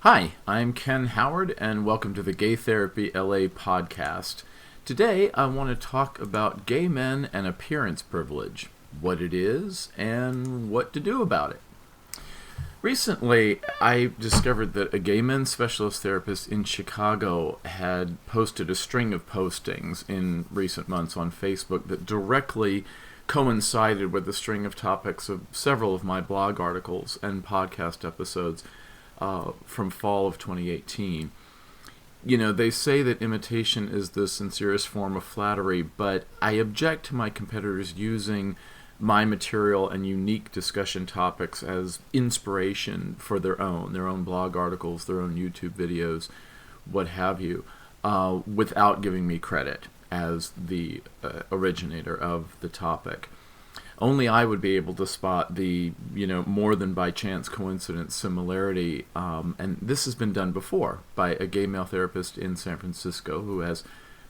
Hi, I'm Ken Howard, and welcome to the Gay Therapy LA podcast. Today, I want to talk about gay men and appearance privilege, what it is, and what to do about it. Recently, I discovered that a gay men's specialist therapist in Chicago had posted a string of postings in recent months on Facebook that directly coincided with a string of topics of several of my blog articles and podcast episodes from fall of 2018. You know, they say that imitation is the sincerest form of flattery, but I object to my competitors using my material and unique discussion topics as inspiration for their own blog articles, their own YouTube videos, what have you, without giving me credit as the originator of the topic. Only I would be able to spot the, more than by chance coincidence similarity, and this has been done before by a gay male therapist in San Francisco who has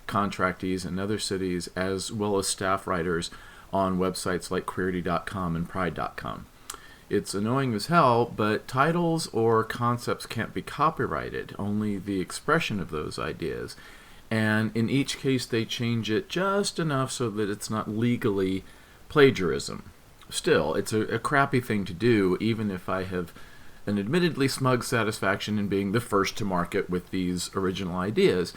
contractees in other cities, as well as staff writers on websites like Queerty.com and Pride.com. It's annoying as hell, but titles or concepts can't be copyrighted, only the expression of those ideas. And in each case, they change it just enough so that it's not legally plagiarism. Still, it's a crappy thing to do, even if I have an admittedly smug satisfaction in being the first to market with these original ideas.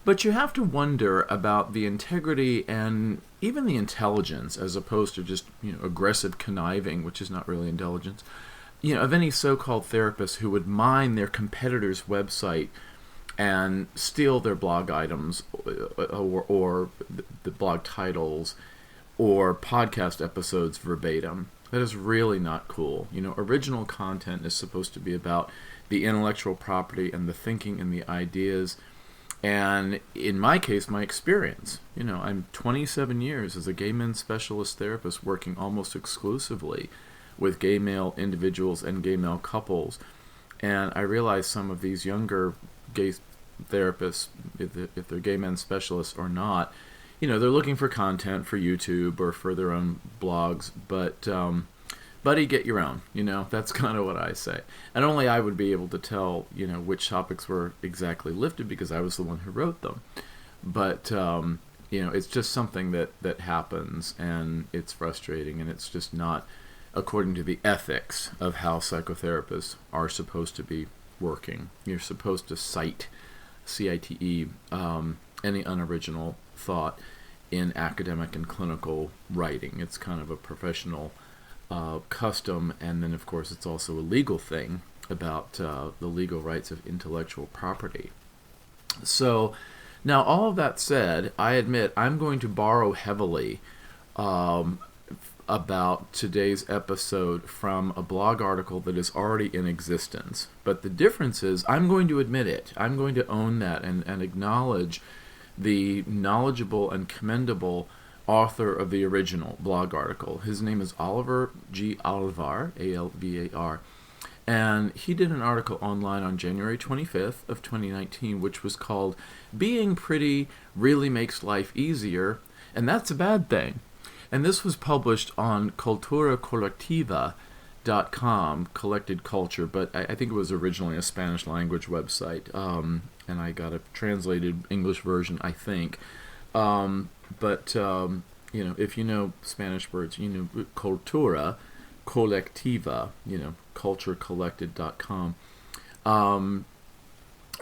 But you have to wonder about the integrity and even the intelligence, as opposed to just aggressive conniving, which is not really intelligence, of any so-called therapist who would mine their competitor's website and steal their blog items or the blog titles or podcast episodes verbatim. That is really not cool. Original content is supposed to be about the intellectual property and the thinking and the ideas. And in my case, my experience. I'm 27 years as a gay men's specialist therapist working almost exclusively with gay male individuals and gay male couples. And I realize some of these younger gay therapists, if they're gay men's specialists or not, they're looking for content for YouTube or for their own blogs, but buddy, get your own. That's kind of what I say. And only I would be able to tell, which topics were exactly lifted because I was the one who wrote them. But, it's just something that happens, and it's frustrating, and it's just not according to the ethics of how psychotherapists are supposed to be working. You're supposed to cite, C-I-T-E, any unoriginal thought in academic and clinical writing. It's kind of a professional custom, and then of course it's also a legal thing about the legal rights of intellectual property. So now, all of that said, I admit I'm going to borrow heavily about today's episode from a blog article that is already in existence. But the difference is I'm going to admit it. I'm going to own that and acknowledge the knowledgeable and commendable author of the original blog article. His name is Oliver G. Alvar, A-L-V-A-R, and he did an article online on January 25th of 2019, which was called "Being Pretty Really Makes Life Easier, and That's a Bad Thing." And this was published on culturacolectiva.com, collected culture, but I think it was originally a Spanish language website, and I got a translated English version, I think. But if you know Spanish words, cultura colectiva, culturecollected.com.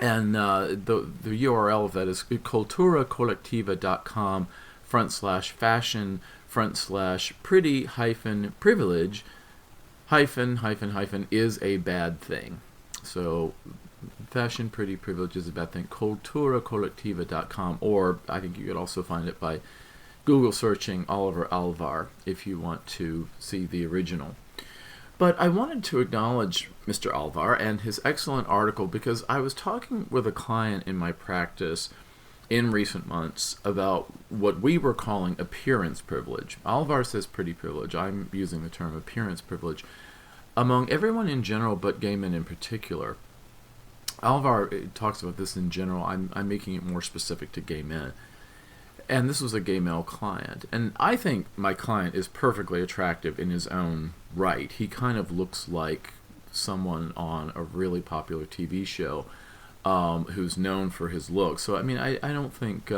And the URL of that is culturacolectiva.com/fashion/pretty-privilege is a bad thing. So fashion, pretty, privilege is a bad thing. culturacolectiva.com, or I think you could also find it by Google searching Oliver Alvar if you want to see the original. But I wanted to acknowledge Mr. Alvar and his excellent article because I was talking with a client in my practice in recent months about what we were calling appearance privilege. Alvar says pretty privilege. I'm using the term appearance privilege among everyone in general, but gay men in particular. Alvar talks about this in general. I'm making it more specific to gay men. And this was a gay male client. And I think my client is perfectly attractive in his own right. He kind of looks like someone on a really popular TV show who's known for his looks. So, I mean, I don't think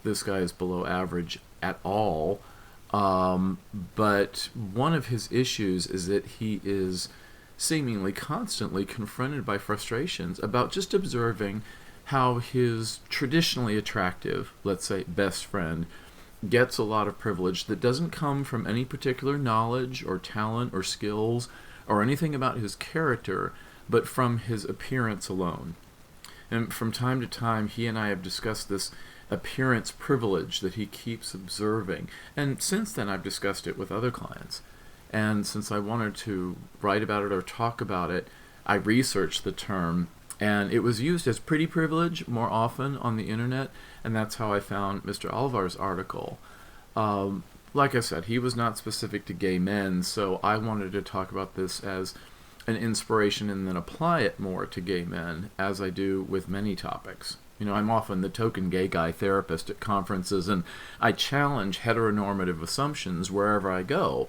this guy is below average at all. But one of his issues is that he is seemingly constantly confronted by frustrations about just observing how his traditionally attractive, let's say, best friend gets a lot of privilege that doesn't come from any particular knowledge or talent or skills or anything about his character, but from his appearance alone. And from time to time, he and I have discussed this appearance privilege that he keeps observing. And since then, I've discussed it with other clients. And since I wanted to write about it or talk about it, I researched the term, and it was used as pretty privilege more often on the internet, and that's how I found Mr. Alvar's article. Like I said, he was not specific to gay men, so I wanted to talk about this as an inspiration and then apply it more to gay men, as I do with many topics. You know, I'm often the token gay guy therapist at conferences, and I challenge heteronormative assumptions wherever I go,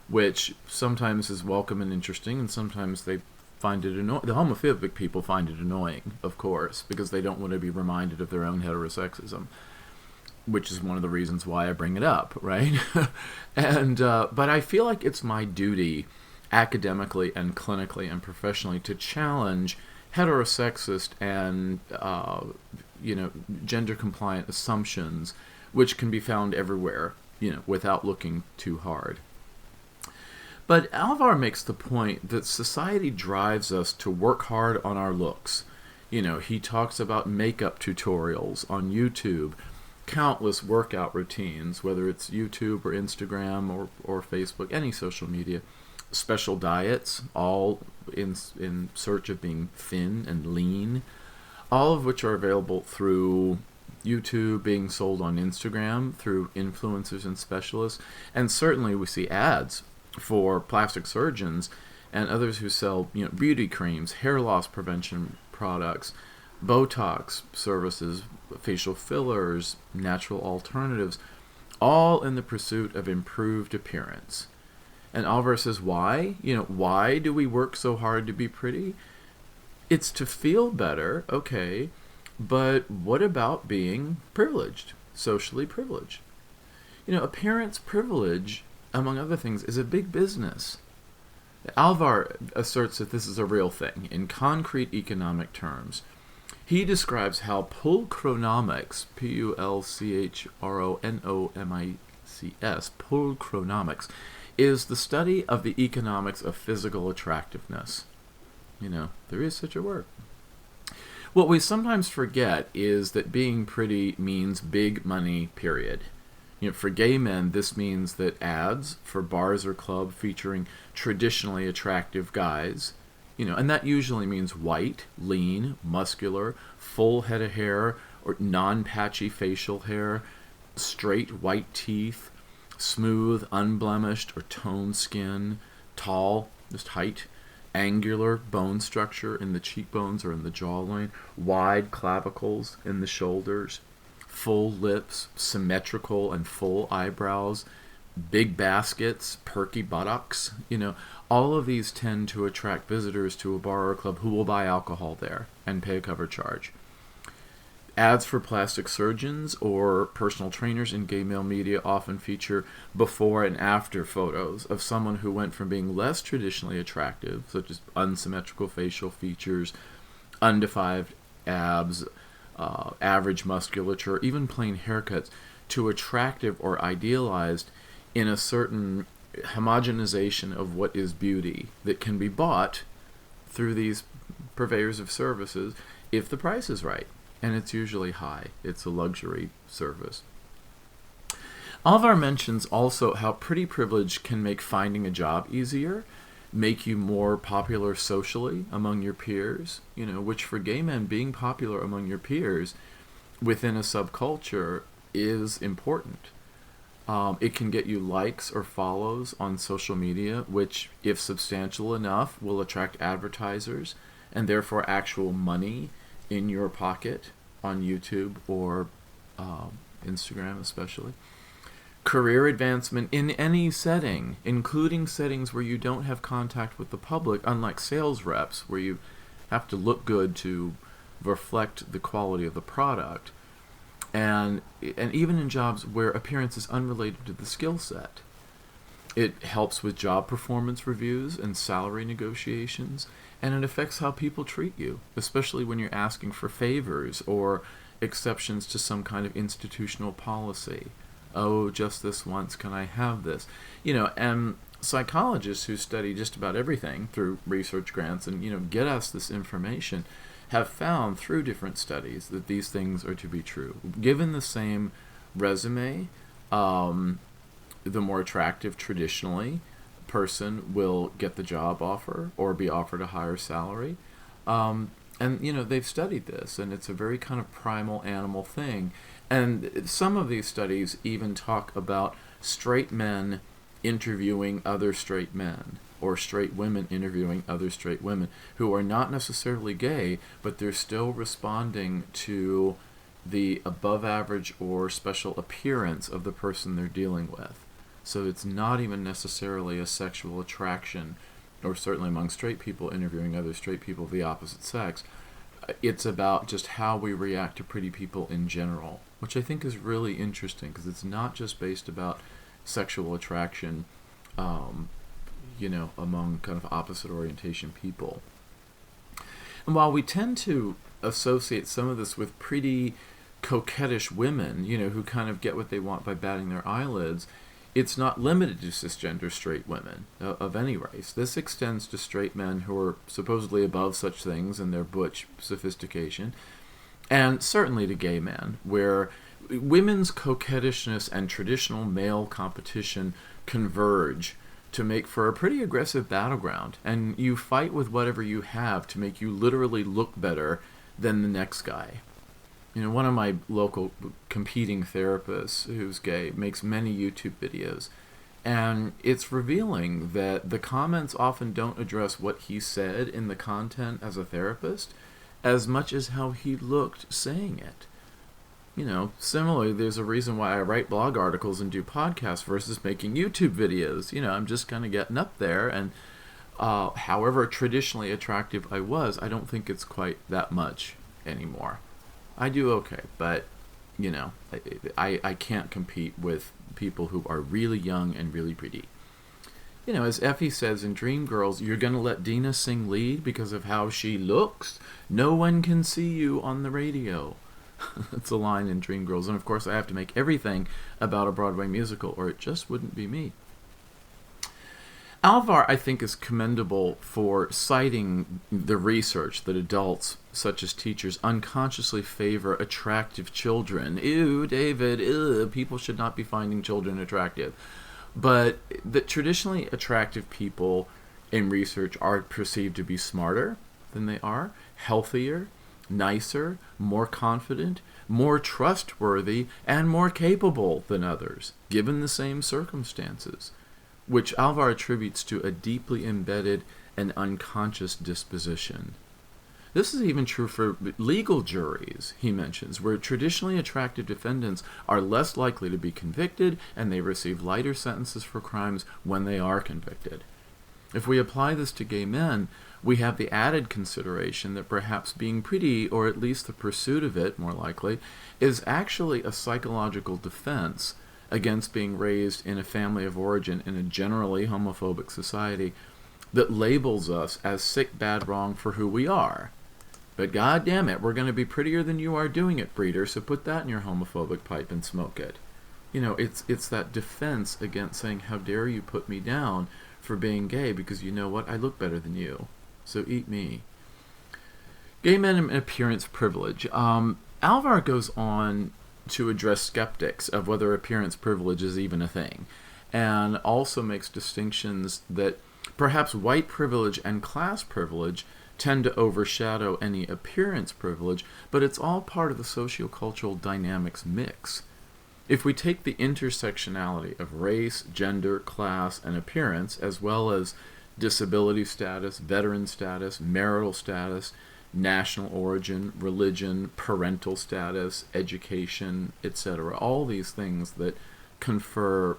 which sometimes is welcome and interesting, and sometimes they find it annoying. The homophobic people find it annoying, of course, because they don't want to be reminded of their own heterosexism, which is one of the reasons why I bring it up, right? And but I feel like it's my duty, academically and clinically and professionally, to challenge heterosexist and gender compliant assumptions, which can be found everywhere, without looking too hard. But Alvar makes the point that society drives us to work hard on our looks. He talks about makeup tutorials on YouTube, countless workout routines, whether it's YouTube or Instagram or Facebook, any social media, special diets, all in search of being thin and lean, all of which are available through YouTube, being sold on Instagram, through influencers and specialists, and certainly we see ads for plastic surgeons and others who sell beauty creams, hair loss prevention products, Botox services, facial fillers, natural alternatives, all in the pursuit of improved appearance. And Alvar says, why? Why do we work so hard to be pretty? It's to feel better, okay, but what about being privileged, socially privileged? Appearance privilege, among other things, is a big business. Alvar asserts that this is a real thing in concrete economic terms. He describes how pulchronomics, Pulchronomics, pulchronomics, is the study of the economics of physical attractiveness. There is such a word. What we sometimes forget is that being pretty means big money, period. For gay men, this means that ads for bars or club featuring traditionally attractive guys, and that usually means white, lean, muscular, full head of hair, or non-patchy facial hair, straight white teeth, smooth, unblemished or toned skin, tall, just height, angular bone structure in the cheekbones or in the jawline, wide clavicles in the shoulders, full lips, symmetrical and full eyebrows, big baskets, perky buttocks. All of these tend to attract visitors to a bar or club who will buy alcohol there and pay a cover charge. Ads for plastic surgeons or personal trainers in gay male media often feature before and after photos of someone who went from being less traditionally attractive, such as unsymmetrical facial features, undefined abs, average musculature, even plain haircuts, to attractive or idealized in a certain homogenization of what is beauty that can be bought through these purveyors of services if the price is right. And it's usually high. It's a luxury service. Alvar mentions also how pretty privilege can make finding a job easier, make you more popular socially among your peers, which for gay men, being popular among your peers within a subculture is important. It can get you likes or follows on social media, which, if substantial enough, will attract advertisers and therefore actual money in your pocket on YouTube or Instagram especially. career advancement in any setting, including settings where you don't have contact with the public, unlike sales reps, where you have to look good to reflect the quality of the product, and even in jobs where appearance is unrelated to the skill set. It helps with job performance reviews and salary negotiations, and it affects how people treat you, especially when you're asking for favors or exceptions to some kind of institutional policy. Oh, just this once, can I have this? And psychologists who study just about everything through research grants and, get us this information have found through different studies that these things are to be true. Given the same resume, the more attractive traditionally person will get the job offer or be offered a higher salary. And they've studied this, and it's a very kind of primal animal thing. And some of these studies even talk about straight men interviewing other straight men, or straight women interviewing other straight women who are not necessarily gay, but they're still responding to the above average or special appearance of the person they're dealing with. So it's not even necessarily a sexual attraction, or certainly among straight people interviewing other straight people of the opposite sex. It's about just how we react to pretty people in general, which I think is really interesting, because it's not just based about sexual attraction, among kind of opposite orientation people. And while we tend to associate some of this with pretty coquettish women, who kind of get what they want by batting their eyelids, it's not limited to cisgender straight women of any race. This extends to straight men who are supposedly above such things in their butch sophistication, and certainly to gay men, where women's coquettishness and traditional male competition converge to make for a pretty aggressive battleground, and you fight with whatever you have to make you literally look better than the next guy. One of my local competing therapists who's gay makes many YouTube videos, and it's revealing that the comments often don't address what he said in the content as a therapist as much as how he looked saying it. Similarly, there's a reason why I write blog articles and do podcasts versus making YouTube videos. I'm just kind of getting up there, and however traditionally attractive I was, I don't think it's quite that much anymore. I do okay, but, I can't compete with people who are really young and really pretty. As Effie says in Dreamgirls, you're going to let Dina sing lead because of how she looks? No one can see you on the radio. That's a line in Dreamgirls. And of course I have to make everything about a Broadway musical, or it just wouldn't be me. Alvar, I think, is commendable for citing the research that adults, such as teachers, unconsciously favor attractive children. Ew, David, ew, people should not be finding children attractive. But that traditionally attractive people in research are perceived to be smarter than they are, healthier, nicer, more confident, more trustworthy, and more capable than others, given the same circumstances, which Alvar attributes to a deeply embedded and unconscious disposition. This is even true for legal juries, he mentions, where traditionally attractive defendants are less likely to be convicted, and they receive lighter sentences for crimes when they are convicted. If we apply this to gay men, we have the added consideration that perhaps being pretty, or at least the pursuit of it, more likely, is actually a psychological defense against being raised in a family of origin in a generally homophobic society that labels us as sick, bad, wrong for who we are. But god damn it, we're going to be prettier than you are doing it, breeder, so put that in your homophobic pipe and smoke it. It's that defense against saying, how dare you put me down for being gay, because you know what, I look better than you, so eat me. Gay men and appearance privilege. Alvar goes on to address skeptics of whether appearance privilege is even a thing, and also makes distinctions that perhaps white privilege and class privilege tend to overshadow any appearance privilege, but it's all part of the sociocultural dynamics mix. If we take the intersectionality of race, gender, class, and appearance, as well as disability status, veteran status, marital status, national origin, religion, parental status, education, etc., all these things that confer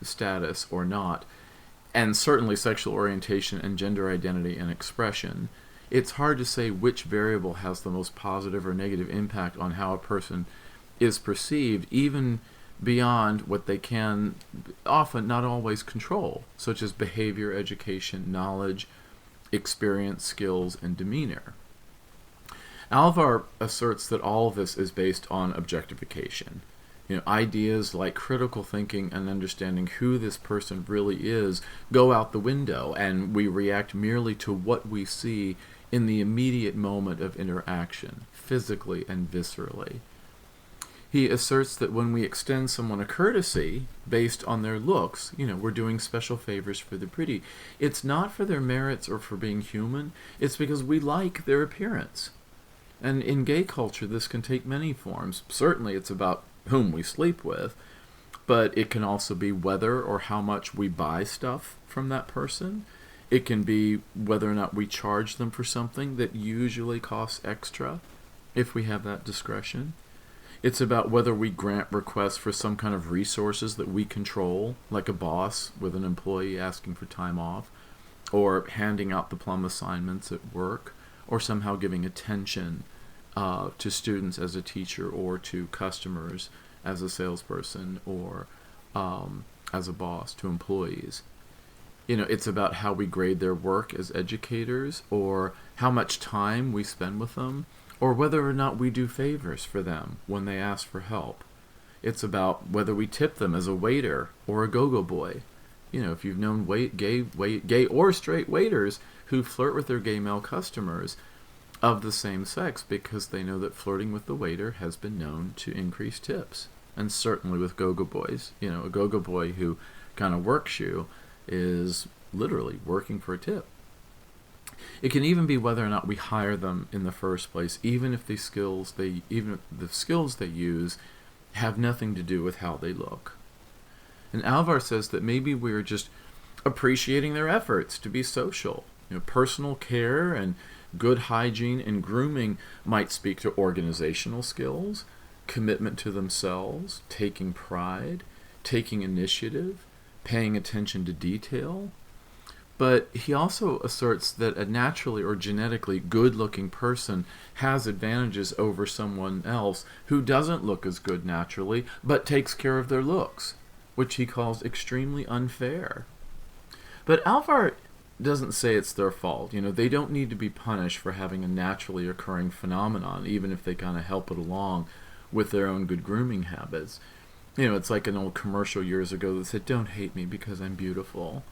status or not, and certainly sexual orientation and gender identity and expression, it's hard to say which variable has the most positive or negative impact on how a person is perceived, even beyond what they can often, not always, control, such as behavior, education, knowledge, experience, skills, and demeanor. Alvar asserts that all of this is based on objectification. Ideas like critical thinking and understanding who this person really is go out the window, and we react merely to what we see in the immediate moment of interaction, physically and viscerally. He asserts that when we extend someone a courtesy based on their looks, we're doing special favors for the pretty. It's not for their merits or for being human. It's because we like their appearance. And in gay culture, this can take many forms. Certainly it's about whom we sleep with, but it can also be whether or how much we buy stuff from that person. It can be whether or not we charge them for something that usually costs extra, if we have that discretion. It's about whether we grant requests for some kind of resources that we control, like a boss with an employee asking for time off, or handing out the plum assignments at work, or somehow giving attention to students as a teacher, or to customers as a salesperson, or as a boss to employees. It's about how we grade their work as educators, or how much time we spend with them, or whether or not we do favors for them when they ask for help. It's about whether we tip them as a waiter or a go-go boy. If you've known gay or straight waiters who flirt with their gay male customers of the same sex because they know that flirting with the waiter has been known to increase tips. And certainly with go-go boys, a go-go boy who kind of works you is literally working for a tip. It can even be whether or not we hire them in the first place, even if the skills they use have nothing to do with how they look. And Alvar says that maybe we're just appreciating their efforts to be social. Personal care and good hygiene and grooming might speak to organizational skills, commitment to themselves, taking pride, taking initiative, paying attention to detail. But he also asserts that a naturally or genetically good-looking person has advantages over someone else who doesn't look as good naturally, but takes care of their looks, which he calls extremely unfair. But Alvar doesn't say it's their fault. They don't need to be punished for having a naturally occurring phenomenon, even if they kind of help it along with their own good grooming habits. It's like an old commercial years ago that said, "Don't hate me because I'm beautiful."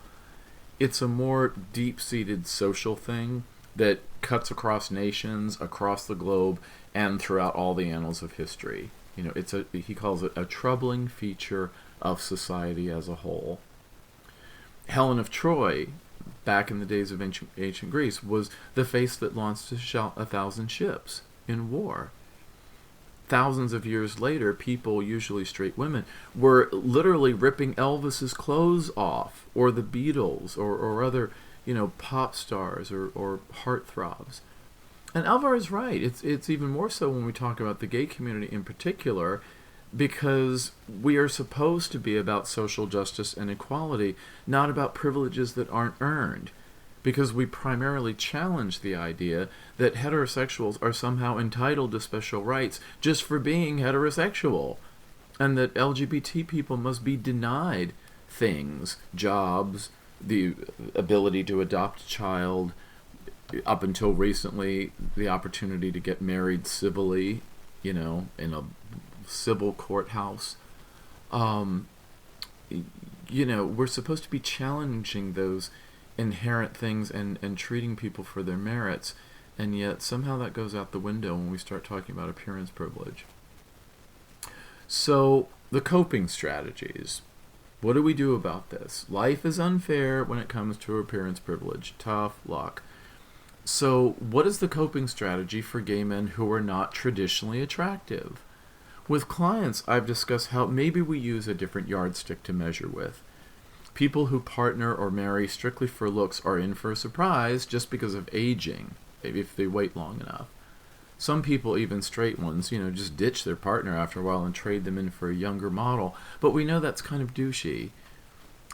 It's a more deep-seated social thing that cuts across nations, across the globe, and throughout all the annals of history. He calls it a troubling feature of society as a whole. Helen of Troy, back in the days of ancient Greece, was the face that launched 1,000 ships in war. Thousands of years later, people, usually straight women, were literally ripping Elvis's clothes off, or the Beatles, or other, pop stars, or heartthrobs. And Alvar is right. It's even more so when we talk about the gay community in particular, because we are supposed to be about social justice and equality, not about privileges that aren't earned. Because we primarily challenge the idea that heterosexuals are somehow entitled to special rights just for being heterosexual, and that LGBT people must be denied things, jobs, the ability to adopt a child, up until recently, the opportunity to get married civilly, in a civil courthouse. We're supposed to be challenging those inherent things and treating people for their merits, and yet somehow that goes out the window when we start talking about appearance privilege. So, the coping strategies. What do we do about this? Life is unfair when it comes to appearance privilege. Tough luck. So, what is the coping strategy for gay men who are not traditionally attractive? With clients, I've discussed how maybe we use a different yardstick to measure with. People who partner or marry strictly for looks are in for a surprise just because of aging, maybe if they wait long enough. Some people, even straight ones, just ditch their partner after a while and trade them in for a younger model. But we know that's kind of douchey.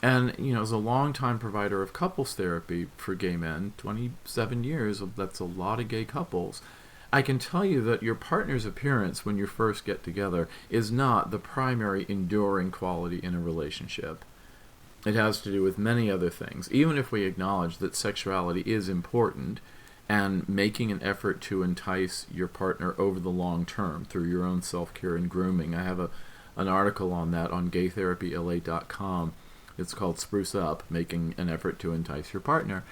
And, as a longtime provider of couples therapy for gay men, 27 years, that's a lot of gay couples, I can tell you that your partner's appearance when you first get together is not the primary enduring quality in a relationship. It has to do with many other things. Even if we acknowledge that sexuality is important and making an effort to entice your partner over the long term through your own self-care and grooming. I have an article on that on gaytherapyla.com. It's called Spruce Up, Making an Effort to Entice Your Partner.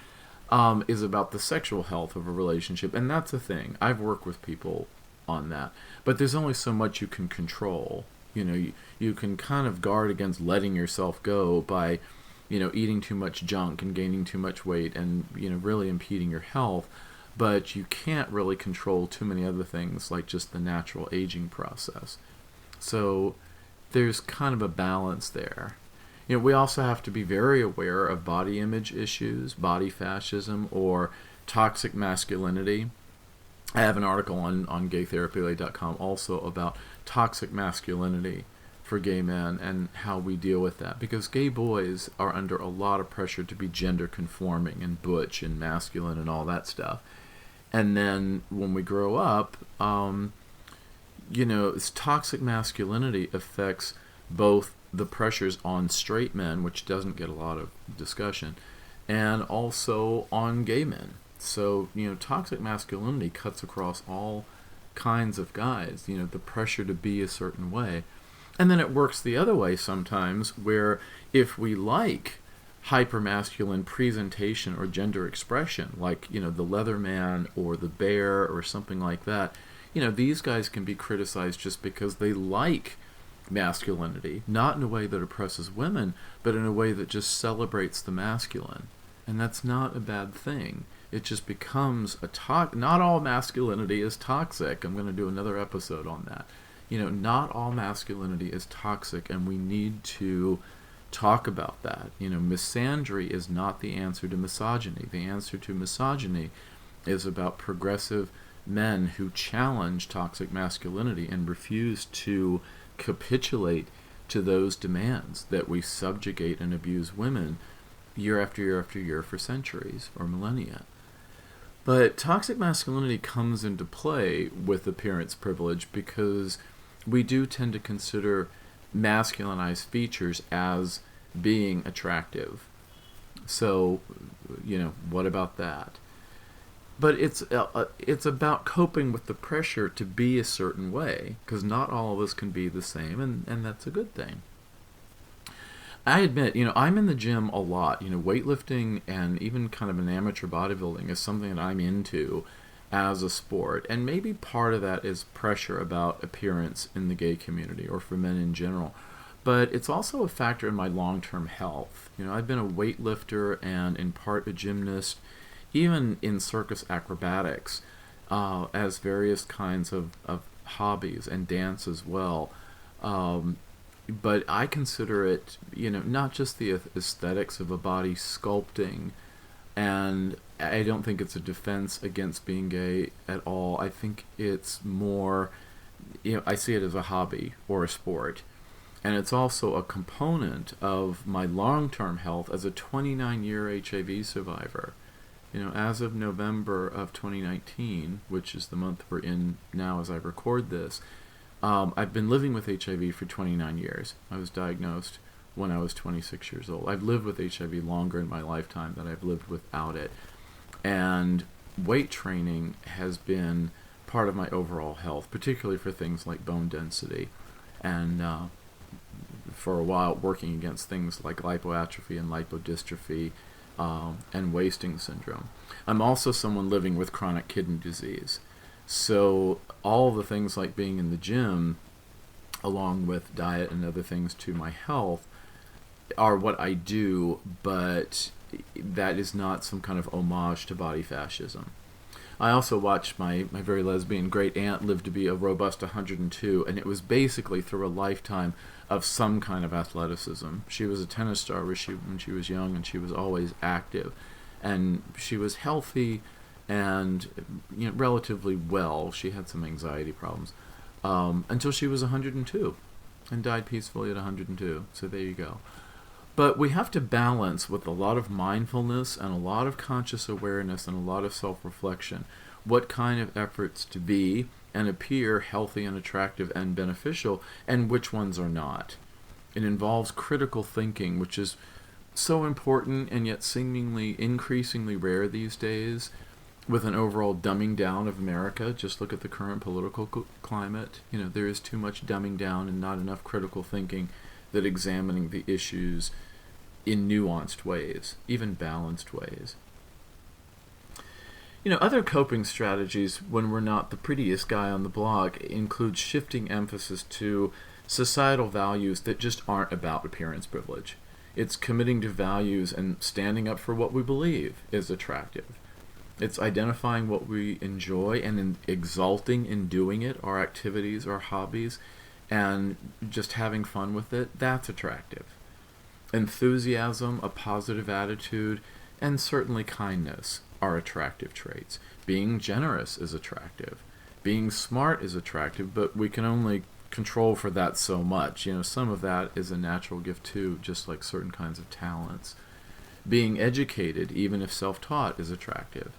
Is about the sexual health of a relationship, and that's a thing. I've worked with people on that, but there's only so much you can control. You can kind of guard against letting yourself go by, eating too much junk and gaining too much weight and, really impeding your health, but you can't really control too many other things like just the natural aging process. So there's kind of a balance there. We also have to be very aware of body image issues, body fascism, or toxic masculinity. I have an article on gaytherapyla.com also about toxic masculinity for gay men and how we deal with that. Because gay boys are under a lot of pressure to be gender conforming and butch and masculine and all that stuff. And then when we grow up, this toxic masculinity affects both the pressures on straight men, which doesn't get a lot of discussion, and also on gay men. So, toxic masculinity cuts across all kinds of guys, the pressure to be a certain way. And then it works the other way sometimes, where if we like hypermasculine presentation or gender expression, like, the Leatherman or the Bear or something like that, these guys can be criticized just because they like masculinity, not in a way that oppresses women, but in a way that just celebrates the masculine. And that's not a bad thing. It just becomes not all masculinity is toxic. I'm going to do another episode on that. Not all masculinity is toxic, and we need to talk about that. Misandry is not the answer to misogyny. The answer to misogyny is about progressive men who challenge toxic masculinity and refuse to capitulate to those demands that we subjugate and abuse women year after year after year for centuries or millennia. But toxic masculinity comes into play with appearance privilege because we do tend to consider masculinized features as being attractive. So, what about that? But it's about coping with the pressure to be a certain way, because not all of us can be the same, and that's a good thing. I admit, I'm in the gym a lot. Weightlifting and even kind of an amateur bodybuilding is something that I'm into as a sport, and maybe part of that is pressure about appearance in the gay community or for men in general. But it's also a factor in my long-term health. I've been a weightlifter and in part a gymnast, even in circus acrobatics, as various kinds of hobbies and dance as well. But I consider it, not just the aesthetics of a body sculpting, and I don't think it's a defense against being gay at all. I think it's more, I see it as a hobby or a sport. And it's also a component of my long-term health as a 29-year HIV survivor. As of November of 2019, which is the month we're in now as I record this, I've been living with HIV for 29 years. I was diagnosed when I was 26 years old. I've lived with HIV longer in my lifetime than I've lived without it. And weight training has been part of my overall health, particularly for things like bone density. And for a while working against things like lipoatrophy and lipodystrophy, and wasting syndrome. I'm also someone living with chronic kidney disease. So all the things like being in the gym, along with diet and other things to my health, are what I do, but that is not some kind of homage to body fascism. I also watched my very lesbian great aunt live to be a robust 102, and it was basically through a lifetime of some kind of athleticism. She was a tennis star when she was young, and she was always active. And she was healthy and relatively well. She had some anxiety problems until she was 102 and died peacefully at 102. So there you go. But we have to balance with a lot of mindfulness and a lot of conscious awareness and a lot of self-reflection what kind of efforts to be and appear healthy and attractive and beneficial, and which ones are not. It involves critical thinking, which is so important and yet seemingly increasingly rare these days, with an overall dumbing down of America. Just look at the current political climate. There is too much dumbing down and not enough critical thinking that examining the issues in nuanced ways, even balanced ways. Other coping strategies when we're not the prettiest guy on the block include shifting emphasis to societal values that just aren't about appearance privilege. It's committing to values and standing up for what we believe is attractive. It's identifying what we enjoy and exulting in doing it, our activities, our hobbies, and just having fun with it. That's attractive. Enthusiasm, a positive attitude, and certainly kindness are attractive traits. Being generous is attractive. Being smart is attractive, but we can only control for that so much. Some of that is a natural gift too, just like certain kinds of talents. Being educated, even if self-taught, is attractive.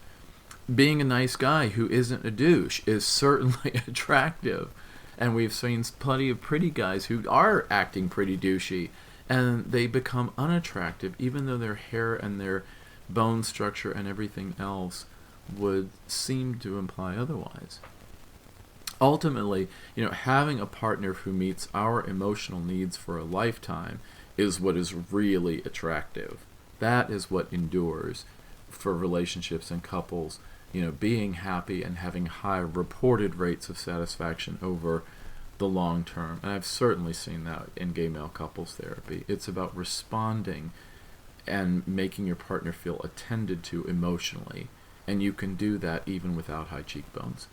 Being a nice guy who isn't a douche is certainly attractive. And we've seen plenty of pretty guys who are acting pretty douchey, and they become unattractive even though their hair and their bone structure and everything else would seem to imply otherwise. Ultimately, having a partner who meets our emotional needs for a lifetime is what is really attractive. That is what endures for relationships and couples, being happy and having high reported rates of satisfaction over the long term. And I've certainly seen that in gay male couples therapy. It's about responding and making your partner feel attended to emotionally. And you can do that even without high cheekbones.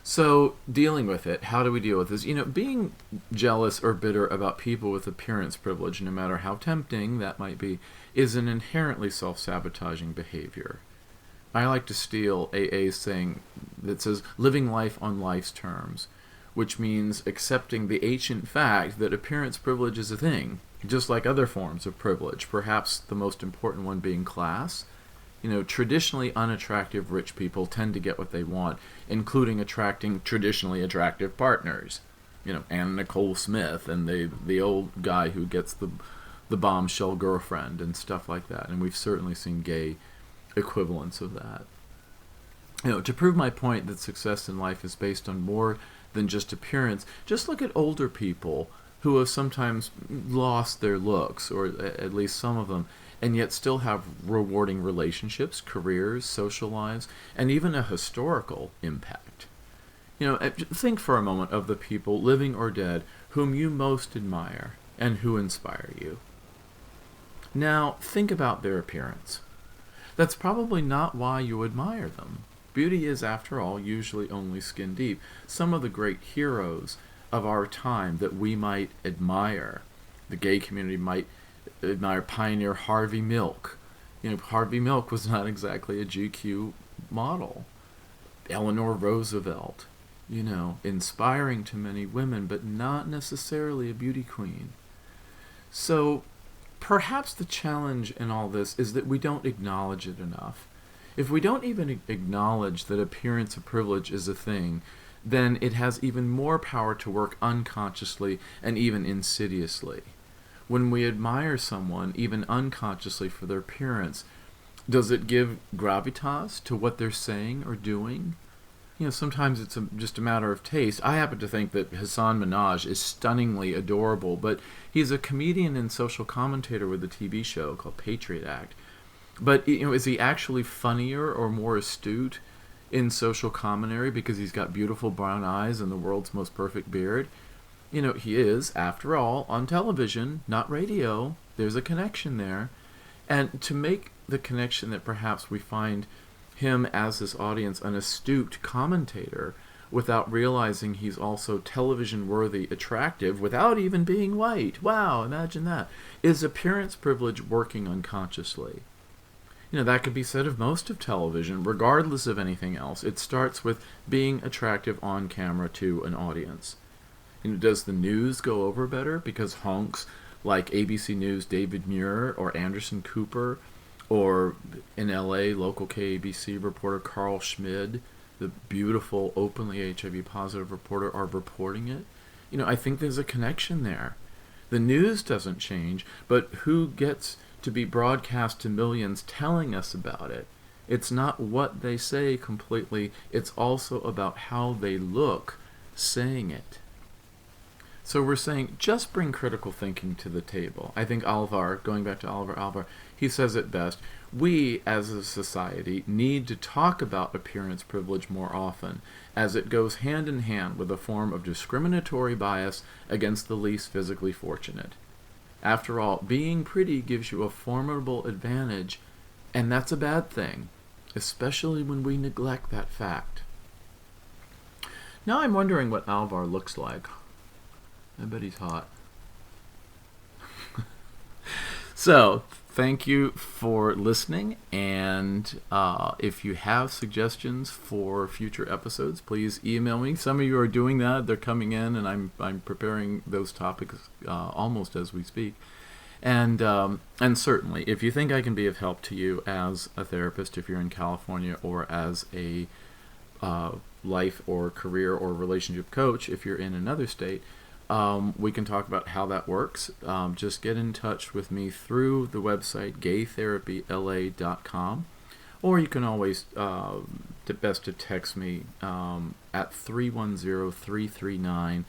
So, dealing with it, how do we deal with this? Being jealous or bitter about people with appearance privilege, no matter how tempting that might be, is an inherently self-sabotaging behavior. I like to steal AA's saying that says, living life on life's terms, which means accepting the ancient fact that appearance privilege is a thing, just like other forms of privilege, perhaps the most important one being class. Traditionally unattractive rich people tend to get what they want, including attracting traditionally attractive partners. Anna Nicole Smith and the old guy who gets the bombshell girlfriend and stuff like that. And we've certainly seen gay equivalents of that. To prove my point that success in life is based on more than just appearance, just look at older people who have sometimes lost their looks, or at least some of them, and yet still have rewarding relationships, careers, social lives, and even a historical impact. Think for a moment of the people, living or dead, whom you most admire and who inspire you. Now, think about their appearance. That's probably not why you admire them. Beauty is, after all, usually only skin deep. Some of the great heroes of our time that we might admire, the gay community might admire pioneer Harvey Milk. Harvey Milk was not exactly a GQ model. Eleanor Roosevelt, inspiring to many women, but not necessarily a beauty queen. So perhaps the challenge in all this is that we don't acknowledge it enough. If we don't even acknowledge that appearance of privilege is a thing, then it has even more power to work unconsciously and even insidiously. When we admire someone, even unconsciously, for their appearance, does it give gravitas to what they're saying or doing? Sometimes it's just a matter of taste. I happen to think that Hassan Minhaj is stunningly adorable, but he's a comedian and social commentator with a TV show called Patriot Act. But is he actually funnier or more astute in social commentary because he's got beautiful brown eyes and the world's most perfect beard? He is, after all, on television, not radio. There's a connection there. And to make the connection that perhaps we find him as his audience an astute commentator without realizing he's also television-worthy, attractive, without even being white. Wow, imagine that. Is appearance privilege working unconsciously? That could be said of most of television, regardless of anything else. It starts with being attractive on camera to an audience. Does the news go over better because honks like ABC News David Muir or Anderson Cooper, or in LA, local KABC reporter Carl Schmid, the beautiful, openly HIV positive reporter, are reporting it? I think there's a connection there. The news doesn't change, but who gets to be broadcast to millions telling us about it? It's not what they say completely, it's also about how they look saying it. So we're saying, just bring critical thinking to the table. I think Alvar, going back to Alvar, he says it best. We, as a society, need to talk about appearance privilege more often, as it goes hand in hand with a form of discriminatory bias against the least physically fortunate. After all, being pretty gives you a formidable advantage, and that's a bad thing, especially when we neglect that fact. Now I'm wondering what Alvar looks like. I bet he's hot. So, thank you for listening, and if you have suggestions for future episodes, please email me. Some of you are doing that; they're coming in, and I'm preparing those topics almost as we speak. And certainly, if you think I can be of help to you as a therapist, if you're in California, or as a life or career or relationship coach, if you're in another state, we can talk about how that works. Just get in touch with me through the website gaytherapyla.com, or you can always best to text me at 310-339-5778.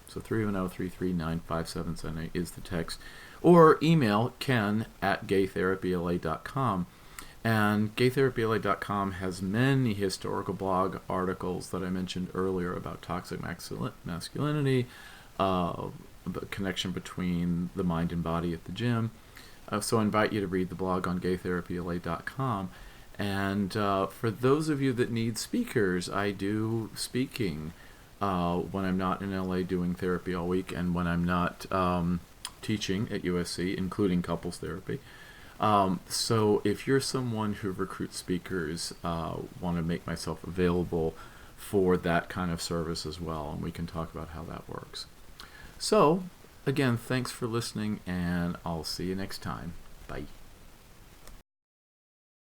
So 310-339-5778 is the text, or email Ken at gaytherapyla.com. And gaytherapyla.com has many historical blog articles that I mentioned earlier about toxic masculinity, the connection between the mind and body at the gym. So I invite you to read the blog on gaytherapyla.com. And for those of you that need speakers, I do speaking when I'm not in LA doing therapy all week, and when I'm not teaching at USC, including couples therapy. So if you're someone who recruits speakers, want to make myself available for that kind of service as well, and we can talk about how that works. So, again, thanks for listening, and I'll see you next time. Bye.